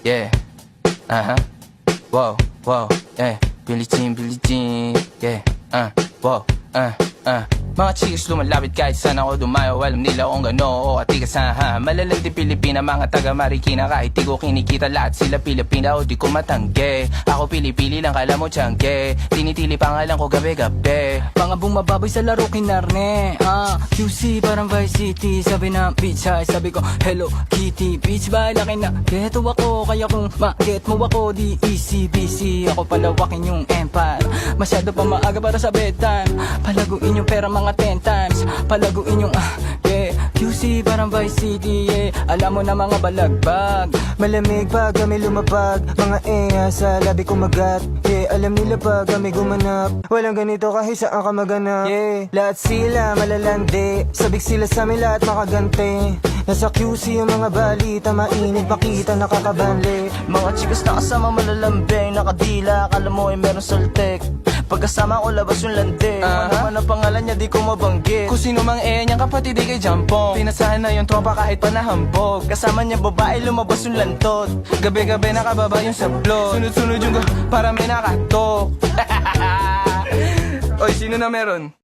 yeah. Wow, wow, yeah. Billie Jean, yeah. Wow, Mga chicks lumalapit kahit saan ako dumayo. Alam nila kung gano o atigasan ha. Malalandi Pilipina, mga taga Marikina. Kahit di ko kinikita, lahat sila Pilipina o di ko matangge. Ako pili-pili lang, kala mo tiyangge. Tinitili pangalan ko gabi-gabi. Mga bumababoy sa laro kinarne. QC parang Vice City. Sabi na bitch hi, sabi ko Hello Kitty. Bitch ba laki na geto ako. Kaya kung ma-get mo ako, di easy busy. Ako palawakin yung empire. Masyado pa maaga para sa bedtime. Palaguin yung pera mga 10 times. Palaguin yung yeah. QC parang Vice City, yeah. Alam mo na mga balagbag. Malamig pag kami lumapag. Mga sa labi kumagat. Yeah, alam nila pag kami gumanap. Walang ganito kahit saan ka maganap. Yeah, lahat sila malalandi. Sabik sila sa amin lahat makagante. Nasa QC yung mga balita, mainit makita nakakabanli. Mga chikas na kasama malalambing, nakadila, akala mo ay meron saltek. Pagkasama ko labas yung lande, man ang pangalan niya di ko mabanggit. Kung sino mang niyang kapatid di kay Jampong. Pinasahan na yung tropa kahit pa nahambog. Kasama niya babae, lumabas yung lantot. Gabi-gabi nakababa yung sablot. Sunod-sunod yung para may nakatok. Oy, sino na meron?